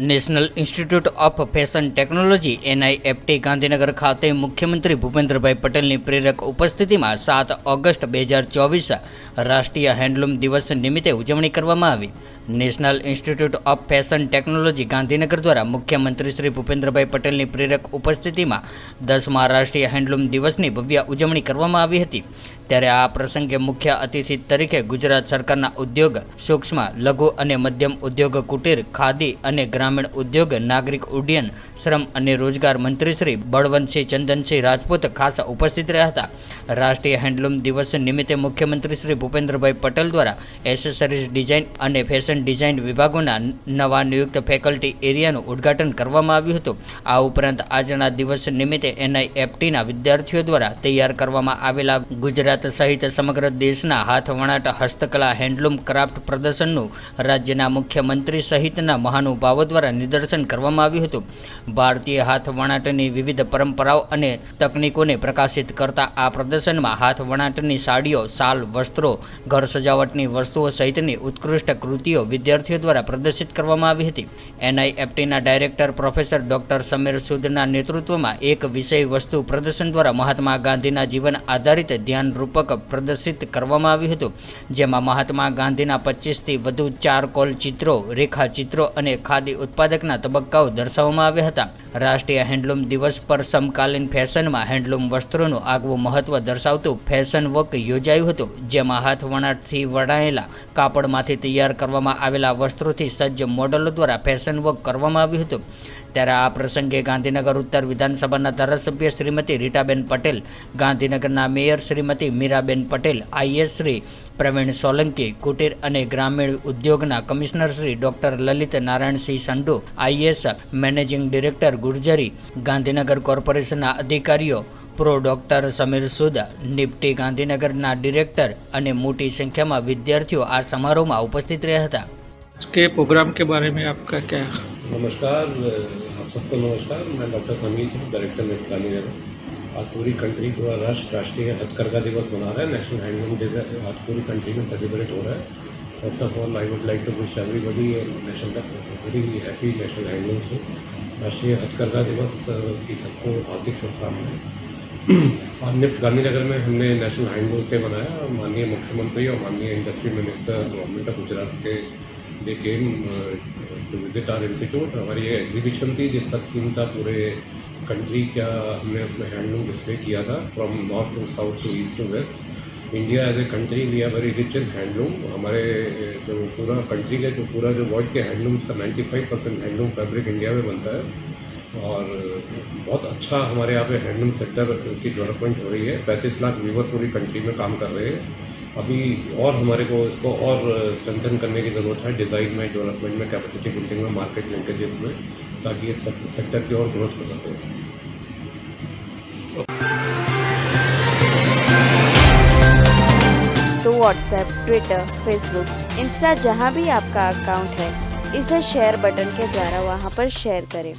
National institute of fashion technology NIFT Gandhinagar ખાતે મુખ્યમંત્રી ભૂપેન્દ્રભાઈ પટેલની પ્રેરક ઉપસ્થિતિમાં 7 ઓગસ્ટ 2024 રાષ્ટ્રીય હેન્ડલૂમ દિવસ નિમિત્તે ઉજવણી કરવામાં આવી। National institute of fashion technology Gandhinagar દ્વારા મુખ્યમંત્રી શ્રી ભૂપેન્દ્રભાઈ પટેલની પ્રેરક ઉપસ્થિતિમાં 10મા રાષ્ટ્રીય હેન્ડલૂમ દિવસની ભવ્ય ઉજવણી કરવામાં આવી હતી। ત્યારે આ પ્રસંગે મુખ્ય અતિથિ તરીકે ગુજરાત સરકારના ઉદ્યોગ, સૂક્ષ્મ, લઘુ અને મધ્યમ ઉદ્યોગ, કુટીર, ખાદી અને ગ્રામીણ ઉદ્યોગ, નાગરિક ઉડ્ડયન, શ્રમ અને રોજગાર મંત્રી શ્રી બળવંતસિંહ ચંદનસિંહ રાજપૂત ખાસ ઉપસ્થિત રહ્યા હતા। રાષ્ટ્રીય હેન્ડલૂમ દિવસ નિમિત્તે મુખ્યમંત્રી શ્રી ભૂપેન્દ્રભાઈ પટેલ દ્વારા એસેસરીઝ ડિઝાઇન અને ફેશન ડિઝાઇન વિભાગોના નવા નિયુક્ત ફેકલ્ટી એરિયાનું ઉદ્ઘાટન કરવામાં આવ્યું હતું। આ ઉપરાંત આજના દિવસ નિમિત્તે NIFTના વિદ્યાર્થીઓ દ્વારા તૈયાર કરવામાં આવેલા ગુજરાત સહિત સમગ્ર દેશના હાથવણાટ, હસ્તકલા, હેન્ડલૂમ ક્રાફ્ટ પ્રદર્શનનું રાજ્યના મુખ્યમંત્રી સહિતના મહાનુભાવો દ્વારા નિદર્શન કરવામાં આવ્યું હતું। ભારતીય હાથવણાટની વિવિધ પરંપરાઓ અને તકનીકોને પ્રકાશિત કરતા આ પ્રદર્શનમાં હાથવણાટની સાડીઓ, શાલ, વસ્ત્રો, ઘર સજાવટની વસ્તુઓ સહિતની ઉત્કૃષ્ટ કૃતિઓ વિદ્યાર્થીઓ દ્વારા પ્રદર્શિત કરવામાં આવી હતી। NIFTના ડાયરેક્ટર પ્રોફેસર ડોક્ટર સમીર સૂદના નેતૃત્વમાં એક વિષય વસ્તુ પ્રદર્શન દ્વારા મહાત્મા ગાંધીના જીવન આધારિત ધ્યાન રૂપક પ્રદર્શિત કરવામાં આવ્યું હતું, જેમાં મહાત્મા ગાંધીના 25થી વધુ ચારકોલ ચિત્રો, રેખાચિત્રો અને ખાદી ઉત્પાદકના તબક્કાઓ દર્શાવવામાં આવ્યા હતા। રાષ્ટ્રીય હેન્ડલૂમ દિવસ પર સમકાલીન ફેશનમાં હેન્ડલૂમ વસ્ત્રોનું આગવું મહત્વ દર્શાવતું ફેશન વોક યોજાયું હતું, જેમાં હાથવણાટથી વણાયેલા કાપડમાંથી તૈયાર કરવામાં આવેલા વસ્ત્રોથી સજ્જ મોડલો દ્વારા ફેશન વોક કરવામાં આવ્યું હતું। ત્યારે આ પ્રસંગે ગાંધીનગર ઉત્તર વિધાનસભાના ધારાસભ્ય શ્રીમતી રીટાબેન પટેલ, ગાંધીનગરના મેયર શ્રીમતી મીરાબેન પટેલ, IAS શ્રી પ્રવીણ સોલંકી, કુટીર અને ગ્રામીણ ઉદ્યોગના commissioner Shri doctor Lalit Narayansinh Sandu, IAS managing director Gurjari, Gandhinagar કોર્પોરેશનના અધિકારીઓ, પ્રો ડોક્ટર સમીર સૂદ, નિફ્ટી ગાંધીનગરના ડિરેક્ટર અને મોટી સંખ્યામાં વિદ્યાર્થીઓ આ સમારોહમાં ઉપસ્થિત રહ્યા હતા। के प्रोग्राम के बारे में आपका क्या? नमस्कार, आप सबको नमस्कार। मैं डॉक्टर समीर सिंह, डायरेक्टर निफ्ट गांधीनगर। आज पूरी कंट्री, पूरा राष्ट्र राष्ट्रीय हथकरघा दिवस मना रहा है। नेशनल हैंडलूम डे आज पूरी कंट्री में सेलिब्रेट हो रहा है। First of all I would like to wish everybody national very happy national handloom day. राष्ट्रीय हथकरघा दिवस की सबको हार्दिक शुभकामनाएं। आज निफ्ट गांधीनगर में हमने नेशनल हैंडलूम डे मनाया। माननीय मुख्यमंत्री और माननीय industry minister government of Gujarat के they came to visit our institute. हमारी ये एग्जीबिशन थी जिसका थीम था पूरे कंट्री क्या, हमने उसमें हैंडलूम डिस्प्ले किया था from north to south to east to west. India as a country we are very rich in handloom. हमारे जो पूरा कंट्री के जो पूरा जो वर्ल्ड के हैंडलूम्स का 95% हैंडलूम फैब्रिक इंडिया में बनता है और बहुत अच्छा हमारे यहाँ पे हैंडलूम सेक्टर की डेवलपमेंट हो रही है। 35 लाख व्यूवर पूरी कंट्री में काम कर रहे हैं। अभी और हमारे को इसको और स्ट्रेंथन करने की ज़रूरत है, डिज़ाइन में, डेवलपमेंट में, कैपेसिटी बिल्डिंग में, मार्केट लिंकेजेस में, ताकि ये सेक्टर की और ग्रोथ हो सके। तो व्हाट्सएप, ट्विटर, फेसबुक, इंस्टा जहाँ भी आपका अकाउंट है, इसे शेयर बटन के द्वारा वहाँ पर शेयर करें।